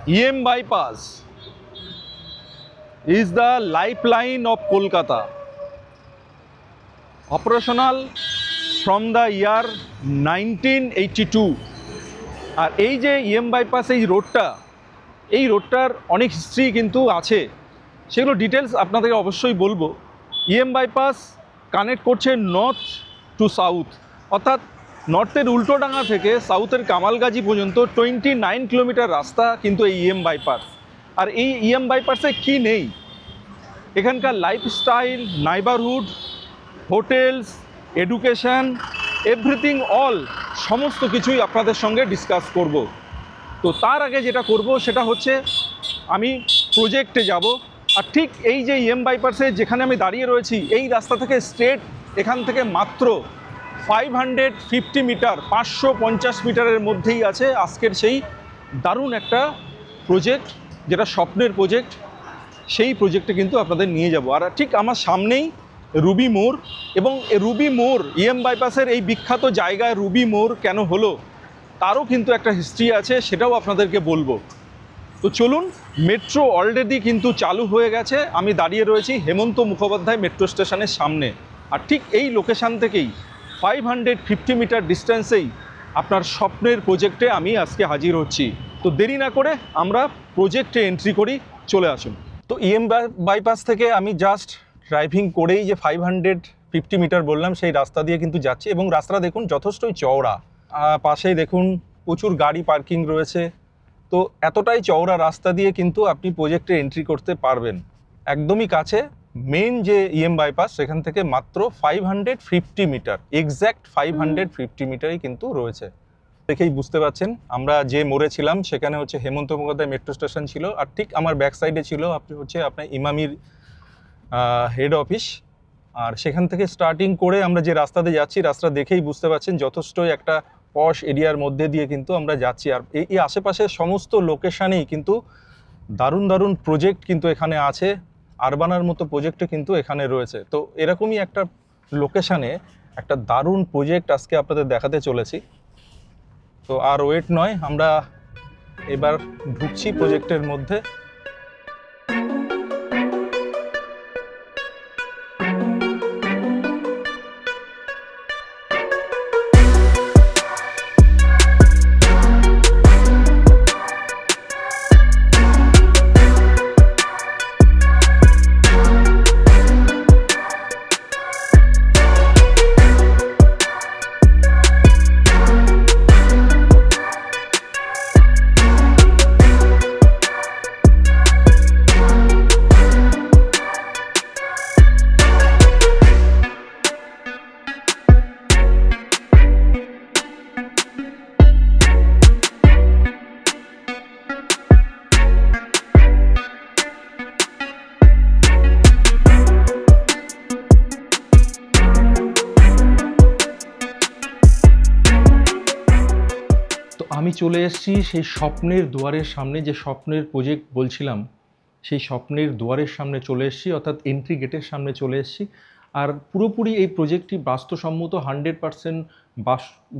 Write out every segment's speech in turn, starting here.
EM bypass is the lifeline of Kolkata, operational from the year 1982. আর এই যে EM bypass এই রোডটার অনেক history কিন্তু আছে, সেগুলো ডিটেলস আপনাদেরকে অবশ্যই বলবো। EM বাইপাস কানেক্ট করছে নর্থ টু সাউথ, অর্থাৎ নর্থের উল্টোডাঙ্গা থেকে সাউথের কামালগাজি পর্যন্ত 29 কিলোমিটার রাস্তা কিন্তু এই EM বাইপাস। আর এই EM বাইপাসে কি নেই, এখানকার lifestyle, নাইবারহুড, hotels, education, everything all সমস্ত কিছুই আপনাদের সঙ্গে ডিসকাস করব। তো তার আগে যেটা করব সেটা হচ্ছে আমি প্রজেক্টে যাব। আর ঠিক এই যে EM বাইপাসে যেখানে আমি দাঁড়িয়ে রয়েছি, এই রাস্তা থেকে স্ট্রেট এখান থেকে মাত্র 550 মিটার, 550 মিটারের মধ্যেই আছে আজকের সেই দারুণ একটা প্রজেক্ট, যেটা স্বপ্নের প্রজেক্ট। সেই প্রজেক্টে কিন্তু আপনাদের নিয়ে যাব। আর ঠিক আমার সামনেই রুবি মোড়, এবং রুবি মোড় EM বাইপাসের এই বিখ্যাত জায়গায় রুবি মোড় কেন হলো তারও কিন্তু একটা হিস্ট্রি আছে, সেটাও আপনাদেরকে বলবো। তো চলুন, মেট্রো অলরেডি কিন্তু চালু হয়ে গেছে। আমি দাঁড়িয়ে রয়েছি হেমন্ত মুখোপাধ্যায় মেট্রো স্টেশনের সামনে। আর ঠিক এই লোকেশান থেকেই 550 মিটার ডিস্টেন্সেই আপনার স্বপ্নের প্রজেক্টে আমি আজকে হাজির হচ্ছি। তো দেরি না করে আমরা প্রজেক্টে এন্ট্রি করি, চলে আসুন। তো EM বাইপাস থেকে আমি জাস্ট ড্রাইভিং করেই যে 550 মিটার বললাম সেই রাস্তা দিয়ে কিন্তু যাচ্ছি, এবং রাস্তাটা দেখুন যথেষ্টই চওড়া। পাশেই দেখুন প্রচুর গাড়ি পার্কিং রয়েছে। তো এতটাই চওড়া রাস্তা দিয়ে কিন্তু আপনি প্রজেক্টে এন্ট্রি করতে পারবেন। একদমই কাছে মেন যে EM বাইপাস, সেখান থেকে মাত্র 550 মিটার, এক্স্যাক্ট 550 মিটারই কিন্তু রয়েছে। দেখেই বুঝতে পারছেন আমরা যে মোড়ে ছিলাম সেখানে হচ্ছে হেমন্ত মুখোপাধ্যায় মেট্রো স্টেশন ছিল, আর ঠিক আমার ব্যাক সাইডে ছিল আপনার ইমামির হেড অফিস। আর সেখান থেকে স্টার্টিং করে আমরা যে রাস্তাতে যাচ্ছি, রাস্তা দেখেই বুঝতে পারছেন যথেষ্টই একটা পশ এরিয়ার মধ্যে দিয়ে কিন্তু আমরা যাচ্ছি। আর এই আশেপাশের সমস্ত লোকেশানেই কিন্তু দারুণ দারুণ প্রজেক্ট কিন্তু এখানে আছে, আরবানার মতো প্রজেক্টও কিন্তু এখানে রয়েছে। তো এরকমই একটা লোকেশানে একটা দারুণ প্রজেক্ট আজকে আপনাদের দেখাতে চলেছি। তো আর ওয়েট নয়, আমরা এবার ঢুকছি প্রজেক্টের মধ্যে। আমি চলে এসেছি সেই স্বপ্নের দুয়ারের সামনে, যে স্বপ্নের প্রজেক্ট বলছিলাম সেই স্বপ্নের দুয়ারের সামনে চলে এসেছি, অর্থাৎ এন্ট্রি গেটের সামনে চলে এসেছি। আর পুরোপুরি এই প্রজেক্টটি বাস্তুসম্মত, 100%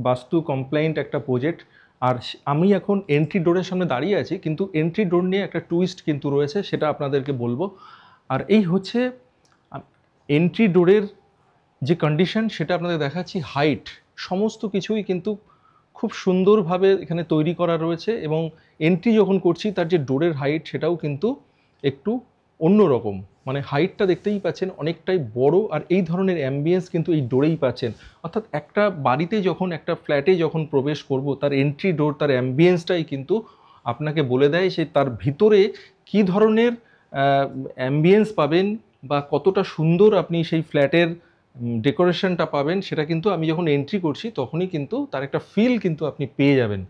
বাস্তু কমপ্লায়েন্ট একটা প্রজেক্ট। আর আমি এখন এন্ট্রি ডোরের সামনে দাঁড়িয়ে আছি, কিন্তু এন্ট্রি ডোর নিয়ে একটা টুইস্ট কিন্তু রয়েছে, সেটা আপনাদেরকে বলবো। আর এই হচ্ছে এন্ট্রি ডোরের যে কন্ডিশন, সেটা আপনাদের দেখাচ্ছি। হাইট সমস্ত কিছুই কিন্তু খুব সুন্দরভাবে এখানে তৈরি করা রয়েছে, এবং এন্ট্রি যখন করছি তার যে ডোরের হাইট সেটাও কিন্তু একটু অন্যরকম, মানে হাইটটা দেখতেই পাচ্ছেন অনেকটাই বড়। আর এই ধরনের অ্যাম্বিয়েন্স কিন্তু এই ডোরেই পাচ্ছেন। অর্থাৎ একটা বাড়িতে যখন, একটা ফ্ল্যাটে যখন প্রবেশ করব, তার এন্ট্রি ডোর, তার অ্যাম্বিয়েন্সটাই কিন্তু আপনাকে বলে দেয় সে তার ভিতরে কী ধরনের অ্যাম্বিয়েন্স পাবেন বা কতটা সুন্দর আপনি সেই ফ্ল্যাটের ডেকোরেশনটা পাবেন। সেটা কিন্তু আমি যখন এন্ট্রি করছি তখনই কিন্তু তার একটা ফিল কিন্তু আপনি পেয়ে যাবেন।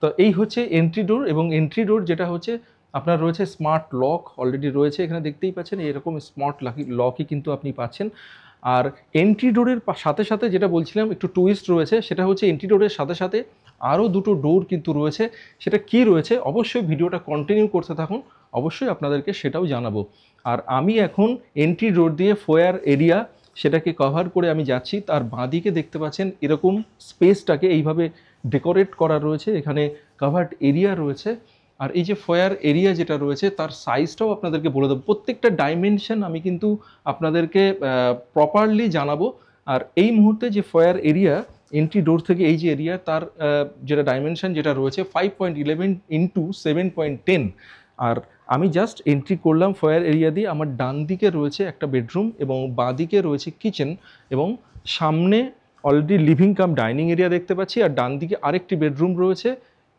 তো এই হচ্ছে এন্ট্রি ডোর, এবং এন্ট্রি ডোর যেটা হচ্ছে আপনার রয়েছে স্মার্ট লক অলরেডি রয়েছে, এখানে দেখতেই পাচ্ছেন এরকম স্মার্ট লকই কিন্তু আপনি পাচ্ছেন। আর এন্ট্রি ডোরের সাথে সাথে যেটা বলছিলাম একটু টুইস্ট রয়েছে, সেটা হচ্ছে এন্ট্রি ডোরের সাথে সাথে আরও দুটো ডোর কিন্তু রয়েছে। সেটা কি রয়েছে অবশ্যই ভিডিওটা কন্টিনিউ করতে থাকুন, অবশ্যই আপনাদেরকে সেটাও জানাবো। আর আমি এখন এন্ট্রি ডোর দিয়ে ফোয়ার এরিয়া সেটাকে কভার করে আমি যাচ্ছি। তার বাঁদিকে দেখতে পাচ্ছেন এরকম স্পেসটাকে এইভাবে ডেকোরেট করা রয়েছে, এখানে কাভার্ড এরিয়া রয়েছে। আর এই যে ফয়ার এরিয়া যেটা রয়েছে তার সাইজটাও আপনাদেরকে বলে দেবো, প্রত্যেকটা ডাইমেনশন আমি কিন্তু আপনাদেরকে প্রপারলি জানাবো। আর এই মুহূর্তে যে ফয়ার এরিয়া এন্ট্রি ডোর থেকে এই যে এরিয়া তার যেটা ডাইমেনশন যেটা রয়েছে 5.11 ইন্টু 7.10। আর আমি জাস্ট এন্ট্রি করলাম ফয়ার এরিয়া দিয়ে, আমার ডান দিকে রয়েছে একটা বেডরুম এবং বাঁ দিকে রয়েছে কিচেন, এবং সামনে already living cum dining area দেখতে পাচ্ছি, আর ডান দিকে আরেকটি বেডরুম রয়েছে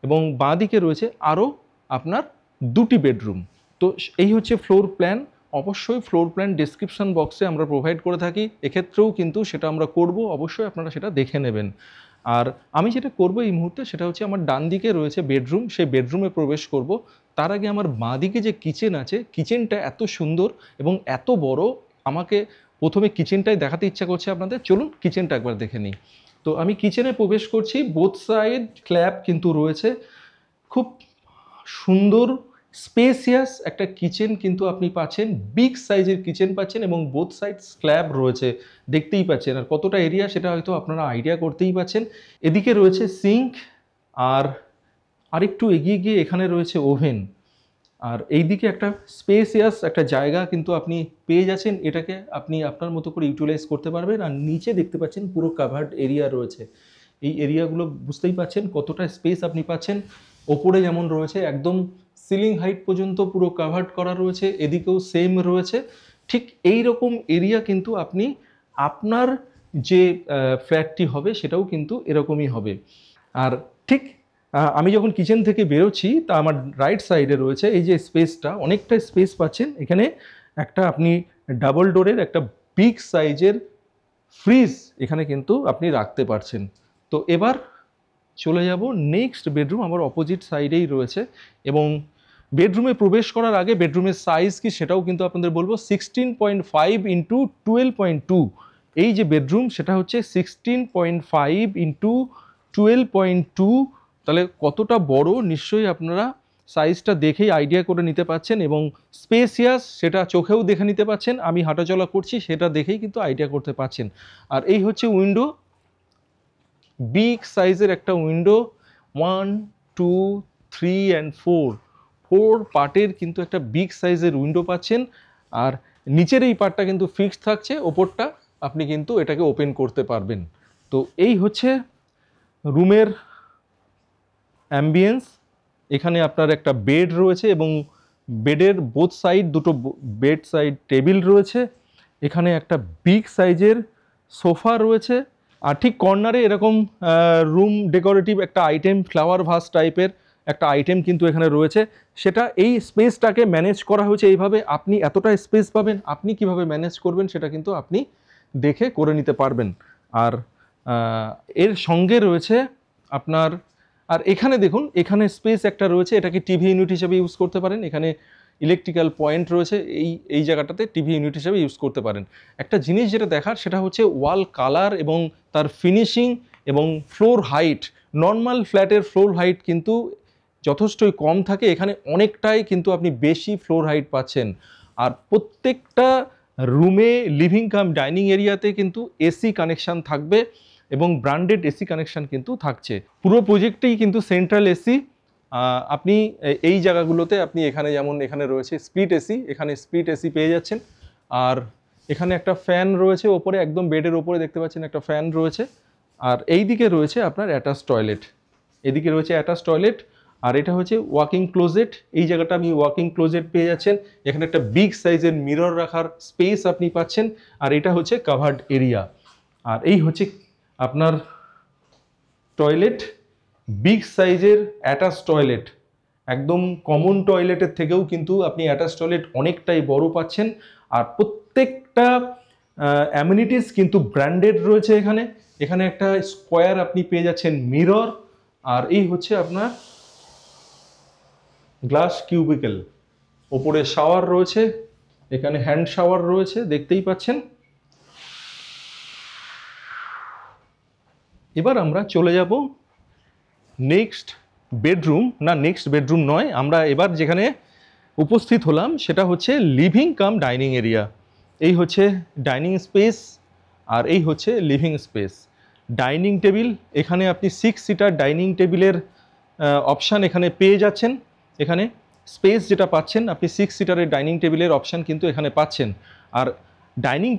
এবং বাঁ দিকে রয়েছে আরও আপনার দুটি বেডরুম। তো এই হচ্ছে ফ্লোর প্ল্যান। অবশ্যই ফ্লোর প্ল্যান ডেসক্রিপশন বক্সে আমরা প্রোভাইড করে থাকি, এক্ষেত্রেও কিন্তু সেটা আমরা করব, অবশ্যই আপনারা সেটা দেখে নেবেন। আর আমি যেটা করব এই মুহূর্তে সেটা হচ্ছে আমার ডান দিকে রয়েছে বেডরুম, সেই বেডরুমে প্রবেশ করব। তার আগে আমার বাঁ দিকে যে কিচেন আছে, কিচেনটা এত সুন্দর এবং এত বড়, আমাকে প্রথমে কিচেনটাই দেখাতে ইচ্ছা করছে আপনাদের। চলুন কিচেনটা একবার দেখে নিই। তো আমি কিচেনে প্রবেশ করছি, বোথ সাইড স্ল্যাব কিন্তু রয়েছে, খুব সুন্দর স্পেসিয়াস একটা কিচেন কিন্তু আপনি পাচ্ছেন, বিগ সাইজের কিচেন পাচ্ছেন এবং বোথ সাইড স্ল্যাব রয়েছে, দেখতেই পাচ্ছেন। আর কতটা এরিয়া সেটা হয়তো আপনারা আইডিয়া করতেই পাচ্ছেন। এদিকে রয়েছে সিঙ্ক, আর আরেকটু এগিয়ে গিয়ে এখানে রয়েছে ওভেন, আর এইদিকে একটা স্পেসিয়াস একটা জায়গা কিন্তু আপনি পেয়ে যাচ্ছেন, এটাকে আপনি আপনার মতো করে ইউটিলাইজ করতে পারবেন। আর নিচে দেখতে পাচ্ছেন পুরো কাভার্ড এরিয়া রয়েছে, এই এরিয়াগুলো বুঝতেই পাচ্ছেন কতটা স্পেস আপনি পাচ্ছেন। ওপরে যেমন রয়েছে একদম সিলিং হাইট পর্যন্ত পুরো কাভার্ড করা রয়েছে, এদিকেও সেম রয়েছে। ঠিক এই রকম এরিয়া কিন্তু আপনি আপনার যে ফ্ল্যাটটি হবে সেটাও কিন্তু এরকমই হবে। আর ঠিক আমি যখন কিচেন থেকে বেরোচ্ছি তা আমার রাইট সাইডে রয়েছে এই যে স্পেসটা, অনেকটা স্পেস পাচ্ছেন এখানে। একটা আপনি ডাবল ডোরের একটা বিগ সাইজের ফ্রিজ এখানে কিন্তু আপনি রাখতে পারছেন। তো এবার চলে যাব নেক্সট বেডরুম, আমার অপোজিট সাইডেই রয়েছে। এবং বেডরুমে প্রবেশ করার আগে বেডরুমের সাইজ কি সেটাও কিন্তু আপনাদের বলবো। 16.5 ইন্টু 12.2 এই যে বেডরুম সেটা হচ্ছে 16.5 ইন্টু 12.2। তাহলে কতটা বড় নিশ্চয়ই আপনারা সাইজটা দেখেই আইডিয়া করে নিতে পারছেন, এবং স্পেসিয়াস সেটা চোখেও দেখে নিতে পাচ্ছেন, আমি হাঁটাচলা করছি সেটা দেখেই কিন্তু আইডিয়া করতে পারছেন। আর এই হচ্ছে উইন্ডো, বিগ সাইজের একটা উইন্ডো, 1 2 3 অ্যান্ড 4 পার্টের কিন্তু একটা বিগ সাইজের উইন্ডো পাচ্ছেন। আর নিচের এই পার্টটা কিন্তু ফিক্সড থাকছে, ওপরটা আপনি কিন্তু এটাকে ওপেন করতে পারবেন। তো এই হচ্ছে রুমের অ্যাম্বিয়েন্স। এখানে আপনার একটা বেড রয়েছে এবং বেডের বোথ সাইড দুটো বেড সাইড টেবিল রয়েছে, এখানে একটা বিগ সাইজের সোফা রয়েছে। আর ঠিক কর্নারে এরকম রুম ডেকোরেটিভ একটা আইটেম, ফ্লাওয়ার ভাস টাইপের একটা আইটেম কিন্তু এখানে রয়েছে। সেটা এই স্পেসটাকে ম্যানেজ করা হয়েছে এইভাবে, আপনি এতটা স্পেস পাবেন, আপনি কিভাবে ম্যানেজ করবেন সেটা কিন্তু আপনি দেখে করে নিতে পারবেন। আর এর সঙ্গে রয়েছে আপনার, আর এখানে দেখুন এখানে স্পেস একটা রয়েছে, এটাকে টিভি ইউনিট হিসেবে ইউজ করতে পারেন। এখানে ইলেকট্রিক্যাল পয়েন্ট রয়েছে, এই জায়গাটাতে টিভি ইউনিট হিসেবে ইউজ করতে পারেন। একটা জিনিস যেটা দেখার সেটা হচ্ছে ওয়াল কালার এবং তার ফিনিশিং এবং ফ্লোর হাইট। নর্মাল ফ্ল্যাটের ফ্লোর হাইট কিন্তু যথেষ্টই কম থাকে, এখানে অনেকটাই কিন্তু আপনি বেশি ফ্লোর হাইট পাচ্ছেন। আর প্রত্যেকটা রুমে লিভিং কাম ডাইনিং এরিয়াতে কিন্তু এসি কানেকশান থাকবে এবং ব্র্যান্ডেড এসি কানেকশান কিন্তু থাকছে। পুরো প্রজেক্টেই কিন্তু সেন্ট্রাল এসি। আপনি এই জায়গাগুলোতে আপনি এখানে যেমন এখানে রয়েছে স্প্লিট এসি, এখানে স্প্লিট এসি পেয়ে যাচ্ছেন। আর এখানে একটা ফ্যান রয়েছে ওপরে, একদম বেডের ওপরে দেখতে পাচ্ছেন একটা ফ্যান রয়েছে। আর এই দিকে রয়েছে আপনার অ্যাটাচ টয়লেট, এদিকে রয়েছে অ্যাটাচ টয়লেট। আর এটা হচ্ছে ওয়াকিং ক্লোজেট, এই জায়গাটা আপনি ওয়াকিং ক্লোজেট পেয়ে যাচ্ছেন। এখানে একটা বিগ সাইজের মিরর রাখার স্পেস আপনি পাচ্ছেন। আর এটা হচ্ছে কাভার্ড এরিয়া। আর এই হচ্ছে আপনার টয়লেট, বিগ সাইজের অ্যাটাচ টয়লেট, একদম কমন টয়লেটের থেকেও কিন্তু আপনি অ্যাটাচ টয়লেট অনেকটাই বড় পাচ্ছেন। আর প্রত্যেকটা অ্যামিনিটিস কিন্তু ব্র্যান্ডেড রয়েছে এখানে। এখানে একটা স্কোয়ার আপনি পেয়ে যাচ্ছেন মিরর। আর এই হচ্ছে আপনার গ্লাস কিউবিকেল, ওপরে শাওয়ার রয়েছে, এখানে হ্যান্ড শাওয়ার রয়েছে দেখতেই পাচ্ছেন। এবার আমরা চলে যাব নেক্সট বেডরুম, না নেক্সট বেডরুম নয়, আমরা এবার যেখানে উপস্থিত হলাম সেটা হচ্ছে লিভিং কাম ডাইনিং এরিয়া। এই হচ্ছে ডাইনিং স্পেস আর এই হচ্ছে লিভিং স্পেস। ডাইনিং টেবিল, এখানে আপনি 6 সিটার ডাইনিং টেবিলের অপশান এখানে পেয়ে যাচ্ছেন। এখানে স্পেস যেটা পাচ্ছেন আপনি 6 সিটারের ডাইনিং টেবিলের অপশান কিন্তু এখানে পাচ্ছেন। আর ডাইনিং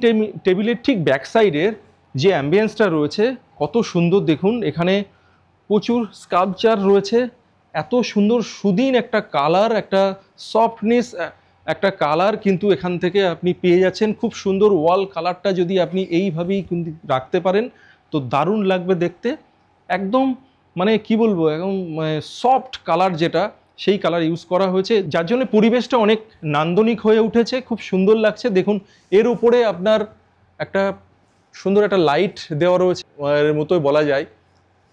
টেবিলের ঠিক ব্যাক সাইডের যে অ্যাম্বিয়েন্সটা রয়েছে কত সুন্দর দেখুন, এখানে প্রচুর স্কাল্পচার রয়েছে, এত সুন্দর সুদিন একটা কালার, একটা সফটনেস, একটা কালার কিন্তু এখান থেকে আপনি পেয়ে যাচ্ছেন। খুব সুন্দর ওয়াল কালারটা যদি আপনি এইভাবেই কিন্তু রাখতে পারেন তো দারুণ লাগবে দেখতে। একদম মানে কি বলবো, একদম সফট কালার যেটা, সেই কালার ইউজ করা হয়েছে, যার জন্য পরিবেশটা অনেক নান্দনিক হয়ে উঠেছে, খুব সুন্দর লাগছে। দেখুন এর উপরে আপনার একটা সুন্দর একটা লাইট দেওয়া রয়েছে, এর মতোই বলা যায়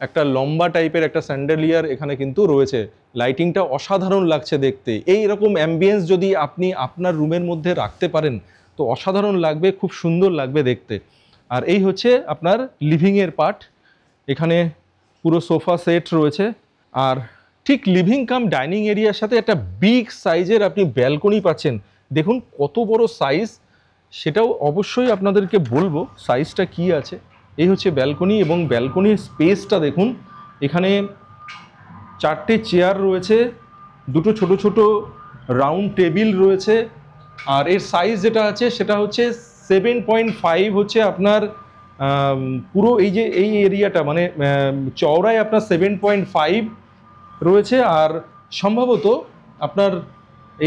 একটা লম্বা টাইপের একটা স্যান্ডেলিয়ার এখানে কিন্তু রয়েছে। লাইটিংটা অসাধারণ লাগছে দেখতে। এই রকম অ্যাম্বিয়েন্স যদি আপনি আপনার রুমের মধ্যে রাখতে পারেন তো অসাধারণ লাগবে, খুব সুন্দর লাগবে দেখতে। আর এই হচ্ছে আপনার লিভিংয়ের পার্ট, এখানে পুরো সোফা সেট রয়েছে। আর ঠিক লিভিং কাম ডাইনিং এরিয়ার সাথে একটা বিগ সাইজের আপনি ব্যালকনি পাচ্ছেন। দেখুন কত বড় সাইজ, সেটাও অবশ্যই আপনাদেরকে বলবো সাইজটা কি আছে। এই হচ্ছে ব্যালকনি, এবং ব্যালকনির স্পেসটা দেখুন, এখানে 4টে চেয়ার রয়েছে, 2টো ছোট ছোট রাউন্ড টেবিল রয়েছে। আর এর সাইজ যেটা আছে সেটা হচ্ছে 7.5 হচ্ছে আপনার পুরো এই এরিয়াটা, মানে চওড়ায় আপনার 7.5 রয়েছে। আর সম্ভবত আপনার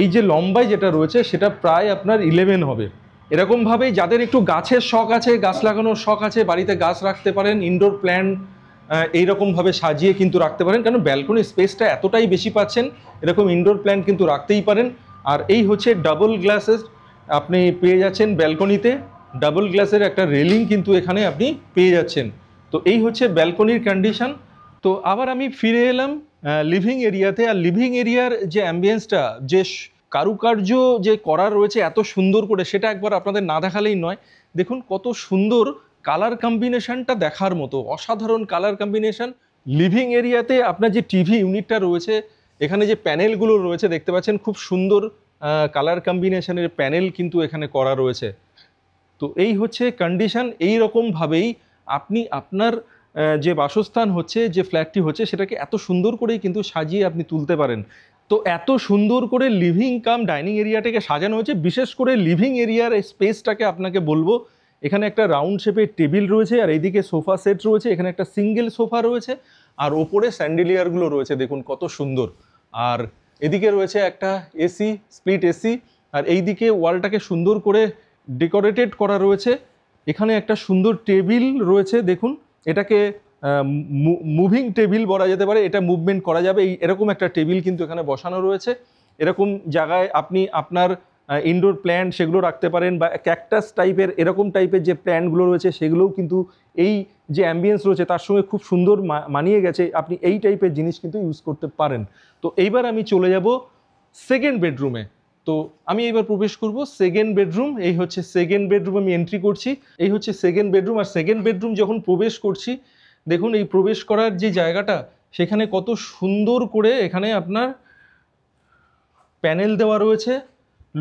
এই যে লম্বায় যেটা রয়েছে সেটা প্রায় আপনার 11 হবে। এরকমভাবেই যাদের একটু গাছের শখ আছে, গাছ লাগানোর শখ আছে, বাড়িতে গাছ রাখতে পারেন, ইনডোর প্ল্যান্ট এইরকমভাবে সাজিয়ে কিন্তু রাখতে পারেন, কারণ ব্যালকনির স্পেসটা এতটাই বেশি পাচ্ছেন, এরকম ইনডোর প্ল্যান্ট কিন্তু রাখতেই পারেন। আর এই হচ্ছে ডাবল গ্লাসের আপনি পেয়ে যাচ্ছেন ব্যালকনিতে, ডাবল গ্লাসের একটা রেলিং কিন্তু এখানে আপনি পেয়ে যাচ্ছেন। তো এই হচ্ছে ব্যালকনির কন্ডিশন। তো আবার আমি ফিরে এলাম লিভিং এরিয়াতে। আর লিভিং এরিয়ার যে অ্যাম্বিয়েন্সটা, যে কারুকার্য যে করা রয়েছে এত সুন্দর করে, সেটা একবার আপনাদের না দেখালেই নয়। দেখুন কত সুন্দর কালার কম্বিনেশনটা, দেখার মতো অসাধারণ কালার কম্বিনেশন। লিভিং এরিয়াতে আপনার যে টিভি ইউনিটটা রয়েছে, এখানে যে প্যানেলগুলো রয়েছে দেখতে পাচ্ছেন, খুব সুন্দর কালার কম্বিনেশনের প্যানেল কিন্তু এখানে করা রয়েছে। তো এই হচ্ছে কন্ডিশন। এই রকমভাবেই আপনি আপনার যে বাসস্থান হচ্ছে, যে ফ্ল্যাটটি হচ্ছে, সেটাকে এত সুন্দর করেই কিন্তু সাজিয়ে আপনি তুলতে পারেন। তো এত সুন্দর করে লিভিং কাম ডাইনিং এরিয়াটাকে সাজানো হয়েছে। বিশেষ করে লিভিং এরিয়ার স্পেসটাকে আপনাকে বলবো, এখানে একটা রাউন্ড শেপের টেবিল রয়েছে, আর এইদিকে সোফা সেট রয়েছে, এখানে একটা সিঙ্গেল সোফা রয়েছে, আর ওপরে স্যান্ডেলিয়ারগুলো রয়েছে দেখুন কত সুন্দর। আর এদিকে রয়েছে একটা এসি, স্প্লিট এসি, আর এইদিকে ওয়ালটাকে সুন্দর করে ডেকোরেটেড করা রয়েছে। এখানে একটা সুন্দর টেবিল রয়েছে দেখুন, এটাকে মুভিং টেবিল বলা যেতে পারে, এটা মুভমেন্ট করা যাবে, এরকম একটা টেবিল কিন্তু এখানে বসানো রয়েছে। এরকম জায়গায় আপনি আপনার ইনডোর প্ল্যান্ট সেগুলো রাখতে পারেন, বা ক্যাকটাস টাইপের এরকম টাইপের যে প্ল্যান্টগুলো রয়েছে সেগুলোও কিন্তু এই যে অ্যাম্বিয়েন্স রয়েছে তার সঙ্গে খুব সুন্দর মানিয়ে গেছে, আপনি এই টাইপের জিনিস কিন্তু ইউজ করতে পারেন। তো এইবার আমি চলে যাব সেকেন্ড বেডরুমে। তো আমি এইবার প্রবেশ করব সেকেন্ড বেডরুম। এই হচ্ছে সেকেন্ড বেডরুম, আমি এন্ট্রি করছি। এই হচ্ছে সেকেন্ড বেডরুম। আর সেকেন্ড বেডরুম যখন প্রবেশ করছি, দেখুন এই প্রবেশ করার যে জায়গাটা, সেখানে কত সুন্দর করে এখানে আপনার প্যানেল দেওয়া রয়েছে,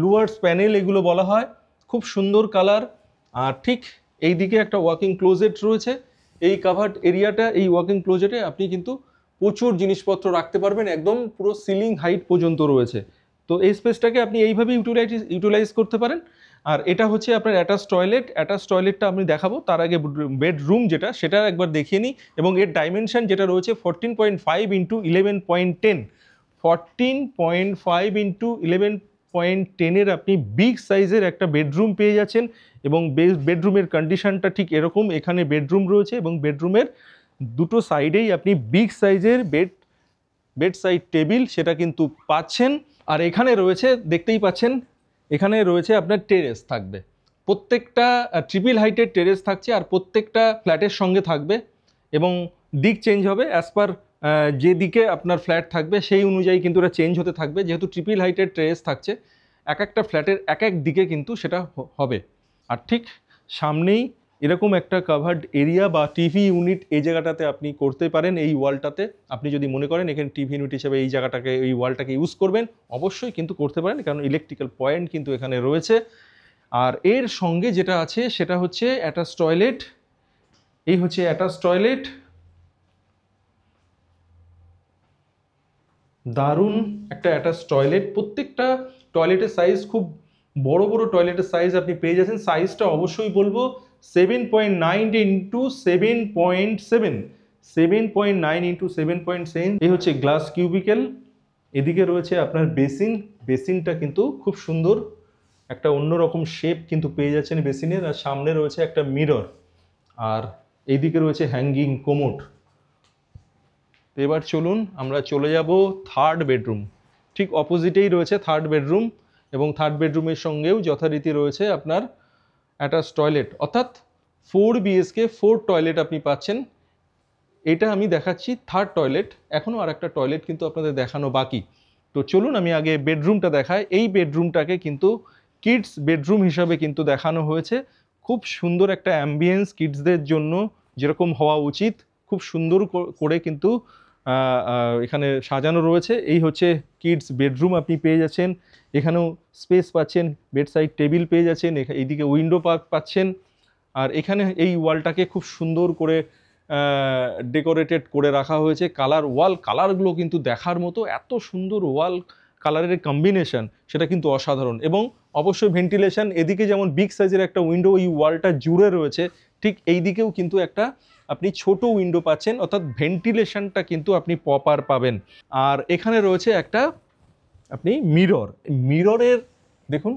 লুয়ার্স প্যানেল এগুলো বলা হয়, খুব সুন্দর কালার। আর ঠিক এই দিকে একটা ওয়াকিং ক্লোজেট রয়েছে। এই কাভার্ড এরিয়াটা, এই ওয়াকিং ক্লোজেটে আপনি কিন্তু প্রচুর জিনিসপত্র রাখতে পারবেন, একদম পুরো সিলিং হাইট পর্যন্ত রয়েছে। তো এই স্পেসটাকে আপনি এইভাবে ইউটিলাইজ করতে পারেন। আর এটা হচ্ছে আপনার অ্যাটাচ টয়লেট। অ্যাটাচ টয়লেটটা আমি দেখাবো, তার আগে বেডরুম যেটা, সেটা একবার দেখিয়ে নিই। এবং এর ডাইমেনশন যেটা রয়েছে 14.5 ইন্টু 11.10, 14.5 ইন্টু 11.10-এর আপনি বিগ সাইজের একটা বেডরুম পেয়ে যাচ্ছেন। এবং বেডরুমের কন্ডিশনটা ঠিক এরকম, এখানে বেডরুম রয়েছে এবং বেডরুমের দুটো সাইডেই আপনি বিগ সাইজের বেড সাইড টেবিল সেটা কিন্তু পাচ্ছেন। আর এখানে রয়েছে, দেখতেই পাচ্ছেন, এখানে রয়েছে আপনার টেরেস থাকবে, প্রত্যেকটা ট্রিপল হাইটের টেরেস থাকছে, আর প্রত্যেকটা ফ্ল্যাটের সঙ্গে থাকবে, এবং দিক চেঞ্জ হবে অ্যাজ পার যেদিকে আপনার ফ্ল্যাট থাকবে সেই অনুযায়ী কিন্তু এটা চেঞ্জ হতে থাকবে। যেহেতু ট্রিপল হাইটের টেরেস থাকছে, এক একটা ফ্ল্যাটের এক এক দিকে কিন্তু সেটা হবে। আর ঠিক সামনেই এরকম একটা কাভার্ড এরিয়া বা টিভি ইউনিট এই জায়গাটাতে আপনি করতে পারেন। এই ওয়ালটাতে আপনি যদি মনে করেন এখানে টিভি ইউনিট হিসেবে এই জায়গাটাকে, এই ওয়ালটাকে ইউজ করবেন, অবশ্যই কিন্তু করতে পারেন, কারণ ইলেকট্রিক্যাল পয়েন্ট কিন্তু এখানে রয়েছে। আর এর সঙ্গে যেটা আছে সেটা হচ্ছে অ্যাটাচ টয়লেট। এই হচ্ছে অ্যাটাচ টয়লেট। দারুণ একটা অ্যাটাচ টয়লেট, প্রত্যেকটা টয়লেটের সাইজ খুব বড় বড় টয়লেটের সাইজ আপনি পেয়ে যাচ্ছেন। সাইজটা অবশ্যই বলবো 7.9 ইন্টু 7.7, 7.9 ইন্টু 7.7। এই হচ্ছে গ্লাস কিউবিকেল। এদিকে রয়েছে আপনার বেসিন, বেসিনটা কিন্তু খুব সুন্দর একটা অন্যরকম শেপ কিন্তু পেয়ে যাচ্ছেন বেসিনের। আর সামনে রয়েছে একটা মিরর, আর এইদিকে রয়েছে হ্যাঙ্গিং কোমোড। তো এবার চলুন আমরা চলে যাব থার্ড বেডরুম। ঠিক অপোজিটেই রয়েছে থার্ড বেডরুম, এবং থার্ড বেডরুমের সঙ্গেও যথারীতি রয়েছে আপনার অ্যাটাচ টয়লেট, অর্থাৎ 4 BHK 4 টয়লেট আপনি পাচ্ছেন। এটা আমি দেখাচ্ছি থার্ড টয়লেট, এখনও আর একটা টয়লেট কিন্তু আপনাদের দেখানো বাকি। তো চলুন আমি আগে বেডরুমটা দেখাই। এই বেডরুমটাকে কিন্তু কিডস বেডরুম হিসাবে কিন্তু দেখানো হয়েছে। খুব সুন্দর একটা অ্যাম্বিয়েন্স কিডসদের জন্য যেরকম হওয়া উচিত, খুব সুন্দর করে কিন্তু এখানে সাজানো রয়েছে। এই হচ্ছে কিডস বেডরুম আপনি পেয়ে যাচ্ছেন। এখানেও স্পেস পাচ্ছেন, বেড সাইড টেবিল পেয়ে যাচ্ছেন, এইদিকে উইন্ডো পাচ্ছেন। আর এখানে এই ওয়ালটাকে খুব সুন্দর করে ডেকোরেটেড করে রাখা হয়েছে। ওয়াল কালারগুলো কিন্তু দেখার মতো, এত সুন্দর ওয়াল কালারের কম্বিনেশন, সেটা কিন্তু অসাধারণ। এবং অবশ্যই ভেন্টিলেশন, এদিকে যেমন বিগ সাইজের একটা উইন্ডো এই ওয়ালটা জুড়ে রয়েছে, ঠিক এই দিকেও কিন্তু একটা আপনি ছোট উইন্ডো পাচ্ছেন, অর্থাৎ ভেন্টিলেশনটা কিন্তু আপনি প্রপার পাবেন। আর এখানে রয়েছে একটা আপনি মিরর, মিররের দেখুন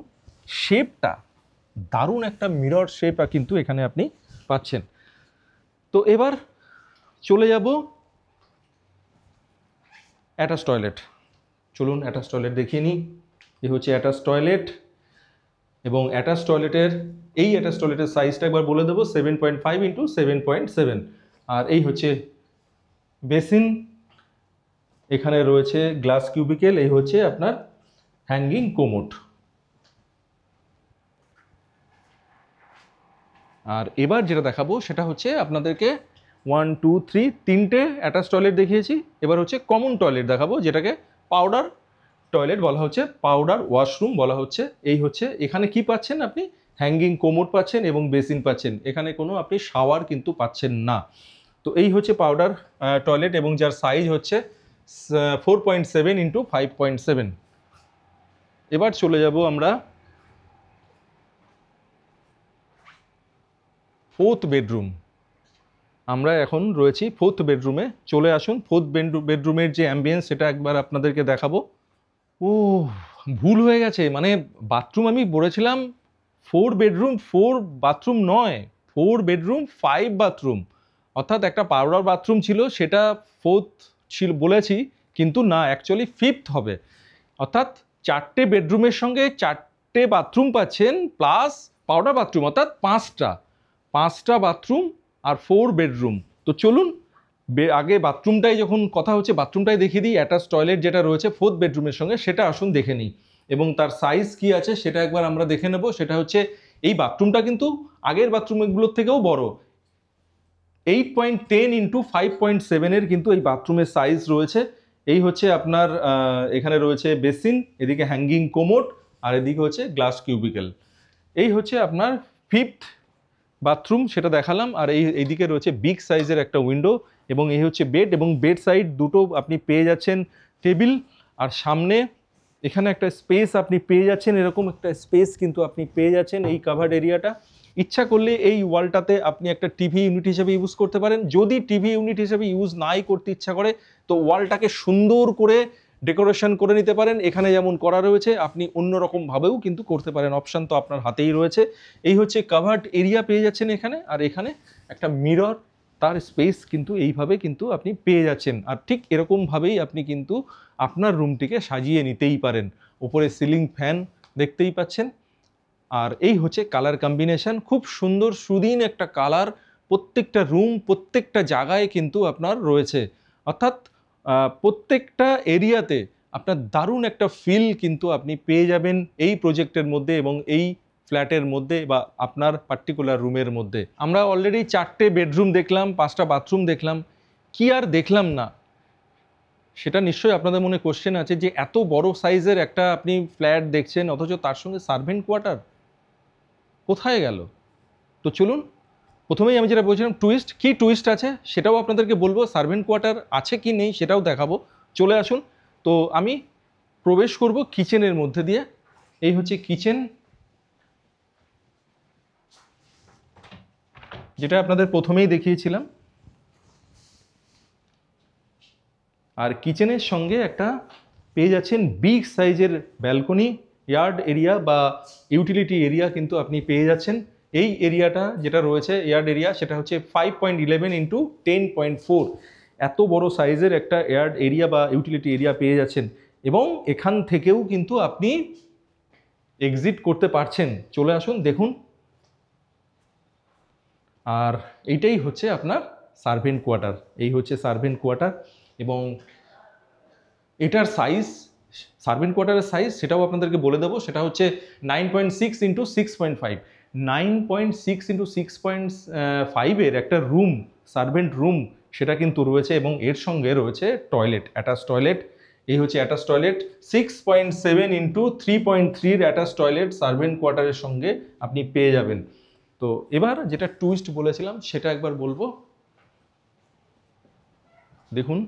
শেপটা দারুণ একটা মিরর শেপ কিন্তু এখানে আপনি পাচ্ছেন। তো এবার চলে যাব অ্যাটাচ টয়লেট। চলুন অ্যাটাচ টয়লেট দেখিয়ে নিই। এই হচ্ছে অ্যাটাচ টয়লেট, এবং অ্যাটাচ টয়লেটের সাইজটা একবার বলে দেবো 7.5 ইন্টু 7.7। আর এই হচ্ছে বেসিন, এখানে রয়েছে গ্লাস কিউবিকেল, এই হচ্ছে আপনার হ্যাঙ্গিং কোমোড। আর এবার যেটা দেখাবো সেটা হচ্ছে আপনাদেরকে 1 2 3 তিনটে অ্যাটাচ টয়লেট দেখিয়েছি। এবার হচ্ছে কমন টয়লেট দেখাবো, যেটাকে পাউডার টয়লেট বলা হচ্ছে, পাউডার ওয়াশরুম বলা হচ্ছে। এই হচ্ছে এখানে কি পাচ্ছেন আপনি, হ্যাঙ্গিং কোমোড পাচ্ছেন এবং বেসিন পাচ্ছেন। এখানে কোনো আপনি শাওয়ার কিন্তু পাচ্ছেন না। তো এই হচ্ছে পাউডার টয়লেট, এবং যার সাইজ হচ্ছে 4.7 ইন্টু 5.7। এবার চলে যাব আমরা ফোর্থ বেডরুম। আমরা এখন রয়েছি ফোর্থ বেডরুমে। চলে আসুন, ফোর্থ বেডরুমের যে অ্যাম্বিয়েন্স সেটা একবার আপনাদেরকে দেখাবো। ও ভুল হয়ে গেছে, মানে বাথরুম আমি বলেছিলাম 4 বেডরুম 4 বাথরুম নয়, 4 বেডরুম 5 বাথরুম। অর্থাৎ একটা পাউডার বাথরুম ছিল, সেটা ফোর্থ ছিল বলেছি, কিন্তু না, অ্যাকচুয়ালি ফিফথ হবে। অর্থাৎ 4টে বেডরুমের সঙ্গে 4টে বাথরুম পাচ্ছেন, প্লাস পাউডার বাথরুম, অর্থাৎ 5টা বাথরুম আর 4 বেডরুম। তো চলুন আগে বাথরুমটাই, যখন কথা হচ্ছে বাথরুমটাই দেখিয়ে দিই। অ্যাটাচ টয়লেট যেটা রয়েছে ফোর্থ বেডরুমের সঙ্গে, সেটা আসুন দেখে নিই, এবং তার সাইজ কি আছে সেটা একবার আমরা দেখে নেব। সেটা হচ্ছে এই বাথরুমটা কিন্তু আগের বাথরুমগুলোর থেকেও বড়, 8.10 ইন্টু 5.7 কিন্তু এই বাথরুমের সাইজ রয়েছে। এই হচ্ছে আপনার এখানে রয়েছে বেসিন, এদিকে হ্যাঙ্গিং কোমোড, আর এদিকে হচ্ছে গ্লাস কিউবিকেল। এই হচ্ছে আপনার ফিফথ বাথরুম, সেটা দেখালাম। আর এইদিকে রয়েছে বিগ সাইজের একটা উইন্ডো, এবং এই হচ্ছে বেড, এবং বেড সাইড দুটো আপনি পেয়ে যাচ্ছেন টেবিল, আর সামনে এখানে একটা স্পেস আপনি পেয়ে যাচ্ছেন, এরকম একটা স্পেস কিন্তু আপনি পেয়ে যাচ্ছেন এই কাভার্ড এরিয়াটা। ইচ্ছা করলে এই ওয়ালটাতে আপনি একটা টিভি ইউনিট হিসেবে ইউজ করতে পারেন। যদি টিভি ইউনিট হিসেবে ইউজ নাই করতে ইচ্ছা করে, তো ওয়ালটাকে সুন্দর করে ডেকোরেশন করে নিতে পারেন। এখানে যেমন করা রয়েছে, আপনি অন্যরকমভাবেও কিন্তু করতে পারেন, অপশান তো আপনার হাতেই রয়েছে। এই হচ্ছে কাভার্ড এরিয়া পেয়ে যাচ্ছেন এখানে, আর এখানে একটা মিরর, তার স্পেস কিন্তু এইভাবে কিন্তু আপনি পেয়ে যাচ্ছেন। আর ঠিক এরকমভাবেই আপনি কিন্তু আপনার রুমটিকে সাজিয়ে নিতেই পারেন। উপরে সিলিং ফ্যান দেখতেই পাচ্ছেন। আর এই হচ্ছে কালার কম্বিনেশন, খুব সুন্দর সুদিন একটা কালার প্রত্যেকটা রুম, প্রত্যেকটা জায়গায় কিন্তু আপনার রয়েছে। অর্থাৎ প্রত্যেকটা এরিয়াতে আপনার দারুণ একটা ফিল কিন্তু আপনি পেয়ে যাবেন এই প্রজেক্টের মধ্যে, এবং এই ফ্ল্যাটের মধ্যে, বা আপনার পার্টিকুলার রুমের মধ্যে। আমরা অলরেডি 4টে বেডরুম দেখলাম, 5টা বাথরুম দেখলাম, কি আর দেখলাম না সেটা নিশ্চয়ই আপনাদের মনে কোশ্চেন আছে, যে এত বড় সাইজের একটা আপনি ফ্ল্যাট দেখছেন, অথচ তার সঙ্গে সার্ভেন্ট কোয়ার্টার কোথায় গেল? তো চলুন, প্রথমেই আমি যেটা বলছিলাম টুইস্ট, কি টুইস্ট আছে সেটাও আপনাদেরকে বলবো, সার্ভেন্ট কোয়ার্টার আছে কি নেই সেটাও দেখাবো। চলে আসুন। তো তো আমি প্রবেশ করব কিচেনের মধ্যে দিয়ে। এই হচ্ছে কিচেন, যেটা আপনাদের প্রথমেই দেখিয়েছিলাম। আর কিচেনের সঙ্গে একটা পেয়ে যাচ্ছেন বিগ সাইজের ব্যালকনি, ইয়ার্ড এরিয়া বা ইউটিলিটি এরিয়া কিন্তু আপনি পেয়ে যাচ্ছেন। এই এরিয়াটা যেটা রয়েছে ইয়ার্ড এরিয়া, সেটা হচ্ছে 5.11 ইন্টু 10.4। এত বড় সাইজের একটা ইয়ার্ড এরিয়া বা ইউটিলিটি এরিয়া পেয়ে যাচ্ছেন, এবং এখান থেকেও কিন্তু আপনি এক্সিট করতে পারছেন। চলে আসুন, দেখুন। আর এইটাই হচ্ছে আপনার সার্ভেন্ট কোয়ার্টার। এই হচ্ছে সার্ভেন্ট কোয়ার্টার, এবং এটার সাইজ, সার্ভেন্ট কোয়ার্টারের সাইজ সেটাও আপনাদেরকে বলে দেবো। সেটা হচ্ছে 9.6 ইন্টু 6.5। 9.6 ইন্টু 6.5-এর একটা রুম, সার্ভেন্ট রুম, সেটা কিন্তু রয়েছে, এবং এর সঙ্গে রয়েছে টয়লেট, অ্যাটাচ টয়লেট। এই হচ্ছে অ্যাটাচ টয়লেট। 6.7 ইন্টু 3.3-এর অ্যাটাচ টয়লেট সার্ভেন্ট কোয়ার্টারের সঙ্গে আপনি পেয়ে যাবেন। তো এবার যেটা টুইস্ট বলেছিলাম সেটা একবার বলবো। দেখুন,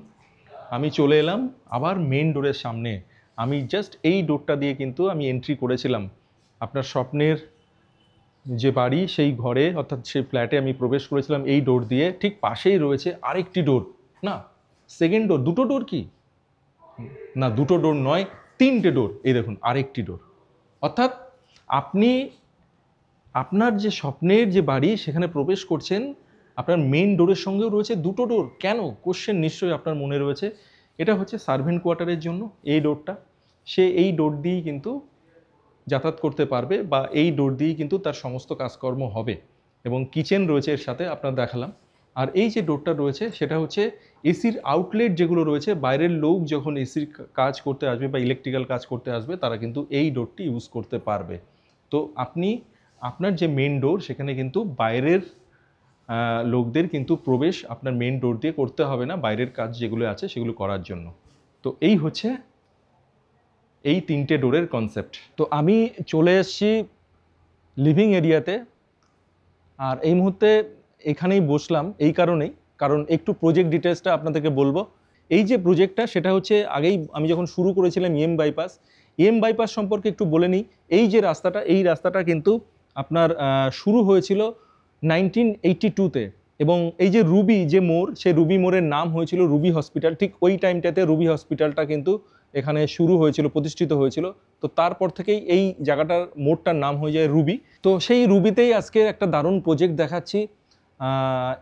আমি চলে এলাম আবার মেন ডোরের সামনে। আমি জাস্ট এই ডোরটা দিয়ে কিন্তু আমি এন্ট্রি করেছিলাম। আপনার স্বপ্নের যে বাড়ি সেই ঘরে, অর্থাৎ সেই ফ্ল্যাটে আমি প্রবেশ করেছিলাম এই ডোর দিয়ে। ঠিক পাশেই রয়েছে আরেকটি ডোর, না সেকেন্ড ডোর, দুটো ডোর কি না, দুটো ডোর নয়, তিনটে ডোর। এই দেখুন আরেকটি ডোর। অর্থাৎ আপনি আপনার যে স্বপ্নের যে বাড়ি সেখানে প্রবেশ করছেন, আপনার মেন ডোরের সঙ্গেও রয়েছে দুটো ডোর। কেন? কোশ্চেন নিশ্চয়ই আপনার মনে রয়েছে। এটা হচ্ছে সার্ভেন্ট কোয়ার্টারের জন্য এই ডোরটা। সে এই ডোর দিয়েই কিন্তু যাতায়াত করতে পারবে, বা এই ডোর দিয়েই কিন্তু তার সমস্ত কাজকর্ম হবে। এবং কিচেন রয়েছে এর সাথে, আপনার দেখালাম। আর এই যে ডোরটা রয়েছে সেটা হচ্ছে এসির আউটলেট যেগুলো রয়েছে, বাইরের লোক যখন এসির কাজ করতে আসবে বা ইলেকট্রিক্যাল কাজ করতে আসবে, তারা কিন্তু এই ডোরটি ইউজ করতে পারবে। তো আপনি আপনার যে মেন ডোর, সেখানে কিন্তু বাইরের লোকদের কিন্তু প্রবেশ আপনার মেন ডোর দিয়ে করতে হবে না, বাইরের কাজ যেগুলো আছে সেগুলো করার জন্য। তো এই হচ্ছে এই তিনটে ডোরের কনসেপ্ট। তো আমি চলে এসেছি লিভিং এরিয়াতে, আর এই মুহূর্তে এখানেই বসলাম এই কারণেই, কারণ একটু প্রজেক্ট ডিটেলসটা আপনাদেরকে বলবো। এই যে প্রজেক্টটা, সেটা হচ্ছে আগেই আমি যখন শুরু করেছিলাম EM বাইপাস সম্পর্কে একটু বলে নিই। এই যে রাস্তাটা, এই রাস্তাটা কিন্তু আপনার শুরু হয়েছিল 1982-তে, এবং এই যে রুবি যে মোড়, সেই রুবি মোড়ের নাম হয়েছিল রুবি হসপিটাল। ঠিক ওই টাইমটাতে রুবি হসপিটালটা কিন্তু এখানে শুরু হয়েছিল, প্রতিষ্ঠিত হয়েছিল। তো তারপর থেকেই এই জায়গাটার মোড়টার নাম হয়ে যায় রুবি। তো সেই রুবিতেই আজকে একটা দারুণ প্রজেক্ট দেখাচ্ছি।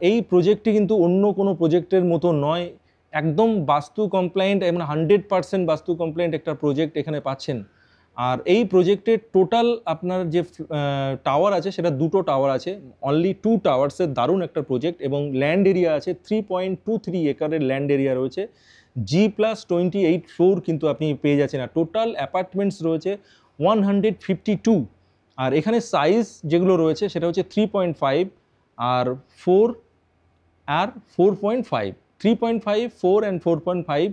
এই প্রজেক্টটি কিন্তু অন্য কোনো প্রজেক্টের মতো নয়, একদম বাস্তু কমপ্লায়েন্ট, এবং 100% বাস্তু কমপ্লায়েন্ট একটা প্রজেক্ট এখানে পাচ্ছেন। আর এই প্রজেক্টের টোটাল আপনার যে টাওয়ার আছে, সেটা দুটো টাওয়ার আছে, অনলি 2 টাওয়ার্সের দারুণ একটা প্রজেক্ট। এবং ল্যান্ড এরিয়া আছে 3.23 একরের ল্যান্ড এরিয়া রয়েছে। G+28 ফ্লোর কিন্তু আপনি পেয়ে যাচ্ছেন। আর টোটাল অ্যাপার্টমেন্টস রয়েছে 152। আর এখানে সাইজ যেগুলো রয়েছে সেটা হচ্ছে 3.5 আর 4 আর 4.5, 3.5, 4 and 4.5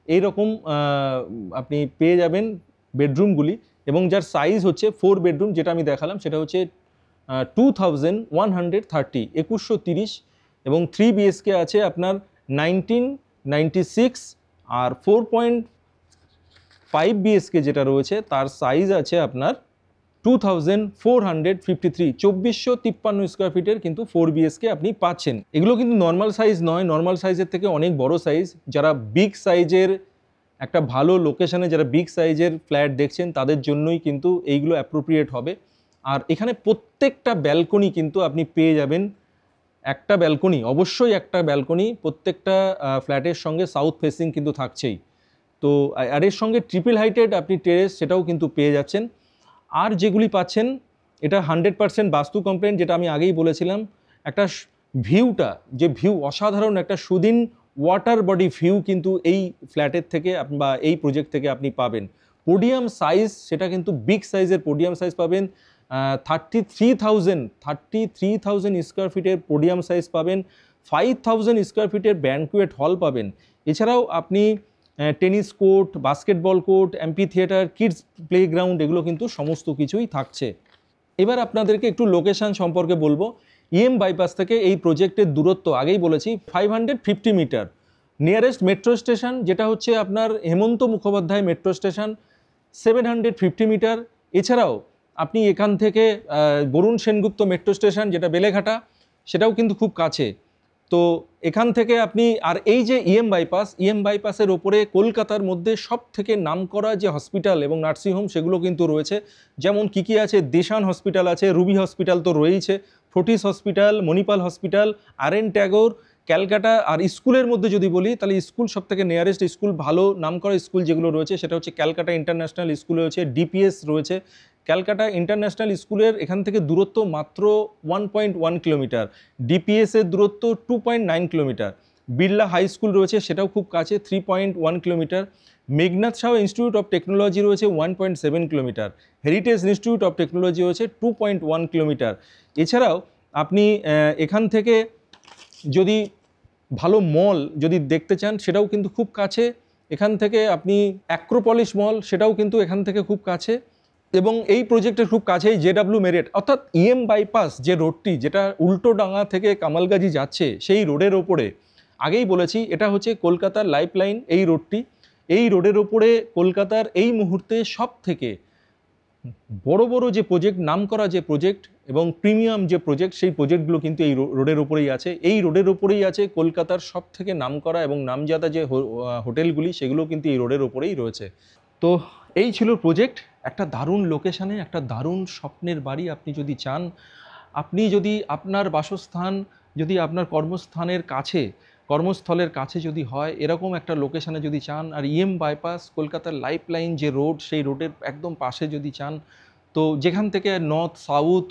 এইরকম আপনি পেয়ে যাবেন বেডরুমগুলি। এবং যার সাইজ হচ্ছে 4 বেডরুম, যেটা আমি দেখালাম, সেটা হচ্ছে 2130, 2130। এবং 3 BHK আছে আপনার 1996। আর 4.5 BHK যেটা রয়েছে, তার সাইজ আছে আপনার 2453, 2453 স্কোয়ার ফিটের কিন্তু 4 BHK আপনি পাচ্ছেন। এগুলো কিন্তু নর্মাল সাইজ নয়, নর্মাল সাইজের থেকে অনেক বড় সাইজ। যারা বিগ সাইজের একটা ভালো লোকেশনে, যারা বিগ সাইজের ফ্ল্যাট দেখছেন, তাদের জন্যই কিন্তু এইগুলো অ্যাপ্রোপ্রিয়েট হবে। আর এখানে প্রত্যেকটা ব্যালকনি কিন্তু আপনি পেয়ে যাবেন, একটা ব্যালকনি, অবশ্যই একটা ব্যালকনি প্রত্যেকটা ফ্ল্যাটের সঙ্গে সাউথ ফেসিং কিন্তু থাকছেই। তো আর এর সঙ্গে ট্রিপল হাইটেড আপনি টেরেস সেটাও কিন্তু পেয়ে যাচ্ছেন। আর যেগুলি পাচ্ছেন, এটা 100% বাস্তু কমপ্লেন্ট, যেটা আমি আগেই বলেছিলাম। একটা ভিউটা, যে ভিউ অসাধারণ একটা সুদিন ওয়াটার বডি ভিউ কিন্তু এই ফ্ল্যাটের থেকে বা এই প্রজেক্ট থেকে আপনি পাবেন। পোডিয়াম সাইজ, সেটা কিন্তু বিগ সাইজের পোডিয়াম সাইজ পাবেন। 33,000 স্কোয়ার ফিটের পোডিয়াম সাইজ পাবেন। 5,000 স্কোয়ার ফিটের ব্যানকুয়েট হল পাবেন। এছাড়াও আপনি tennis court, basketball court, MP theatre, kids playground, এগুলো কিন্তু সমস্ত কিছুই থাকছে। এবার আপনাদেরকে একটু লোকেশান সম্পর্কে বলবো। EM বাইপাস থেকে এই প্রজেক্টের দূরত্ব আগেই বলেছি 550 মিটার, নিয়ারেস্ট মেট্রো স্টেশন যেটা হচ্ছে আপনার Hemanta Mukhopadhyay metro station 750 metre. এছাড়াও আপনি এখান থেকে বরুণ সেনগুপ্ত মেট্রো স্টেশন যেটা বেলেঘাটা, সেটাও কিন্তু খুব কাছে। তো এখান থেকে আপনি, আর এই যে ইএম বাইপাসের ওপরে কলকাতার মধ্যে সব থেকে নামকরা যে হসপিটাল এবং নার্সিংহোম সেগুলো কিন্তু রয়েছে। যেমন কী আছে, দেশান হসপিটাল আছে, রুবি হসপিটাল তো রয়েইছে, ফোর্টিস হসপিটাল, মণিপাল হসপিটাল, আর.এন. ট্যাগোর, ক্যালকাটা। আর স্কুলের মধ্যে যদি বলি তাহলে স্কুল সব থেকে নিয়ারেস্ট স্কুল, ভালো নামকরা স্কুল যেগুলো রয়েছে সেটা হচ্ছে ক্যালকাটা ইন্টারন্যাশনাল স্কুল রয়েছে, ডিপিএস রয়েছে। ক্যালকাটা ইন্টারন্যাশনাল স্কুলের এখান থেকে দূরত্ব মাত্র 1.1 কিলোমিটার, ডিপিএসের দূরত্ব 2.9 কিলোমিটার। বিড়লা হাই স্কুল রয়েছে, সেটাও খুব কাছে, 3.1 kilometre. Meghnad Saha Institute of Technology রয়েছে 1.7 kilometre. Heritage Institute of Technology রয়েছে 2.1 কিলোমিটার। এছাড়াও আপনি এখান থেকে যদি ভালো মল যদি দেখতে চান সেটাও কিন্তু খুব কাছে। এখান থেকে আপনি অ্যাক্রোপলিস মল, সেটাও কিন্তু এখান থেকে খুব কাছে। এবং এই প্রজেক্টের খুব কাছেই জেডাব্লিউ মেরিট, অর্থাৎ ইএম বাইপাস যে রোডটি, যেটা উল্টোডাঙ্গা থেকে কামালগাজি যাচ্ছে, সেই রোডের ওপরে, আগেই বলেছি এটা হচ্ছে কলকাতার লাইফ লাইন। এই রোডটি, এই রোডের ওপরে কলকাতার এই মুহূর্তে সব থেকে বড় বড় যে প্রজেক্ট, নামকরা যে প্রজেক্ট এবং প্রিমিয়াম যে প্রজেক্ট, সেই প্রজেক্টগুলো কিন্তু এই রোডের ওপরেই আছে। এই রোডের ওপরেই আছে কলকাতার সব থেকে নামকরা এবং নামজাদা যে হোটেলগুলি, সেগুলো কিন্তু এই রোডের ওপরেই রয়েছে। তো এই ছিল প্রজেক্ট, একটা দারুণ লোকেশানে, একটা দারুণ স্বপ্নের বাড়ি আপনি যদি চান, আপনি যদি আপনার বাসস্থান যদি আপনার কর্মস্থলের কাছে যদি হয়, এরকম একটা লোকেশানে যদি চান, আর ইএম বাইপাস কলকাতার লাইফ লাইন যে রোড, সেই রোডের একদম পাশে যদি চান, তো যেখান থেকে নর্থ, সাউথ,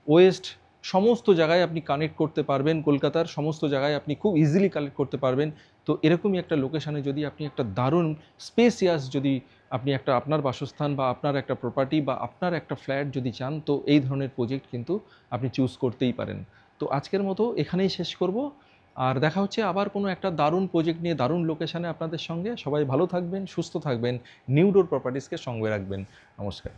ওয়েস্ট সমস্ত জায়গায় আপনি কানেক্ট করতে পারবেন, কলকাতার সমস্ত জায়গায় আপনি খুব ইজিলি কানেক্ট করতে পারবেন। তো এরকমই একটা লোকেশানে যদি আপনি একটা দারুণ স্পেসিয়াস যদি আপনি একটা আপনার বাসস্থান বা আপনার একটা প্রপার্টি বা আপনার একটা ফ্ল্যাট যদি চান, তো এই ধরনের প্রজেক্ট কিন্তু আপনি চুজ করতেই পারেন। তো আজকের মতো এখানেই শেষ করব, আর দেখা হচ্ছে আবার কোনো একটা দারুণ প্রজেক্ট নিয়ে দারুণ লোকেশানে আপনাদের সঙ্গে। সবাই ভালো থাকবেন, সুস্থ থাকবেন, নিউ ডোর প্রপার্টিসকে সঙ্গে রাখবেন। নমস্কার।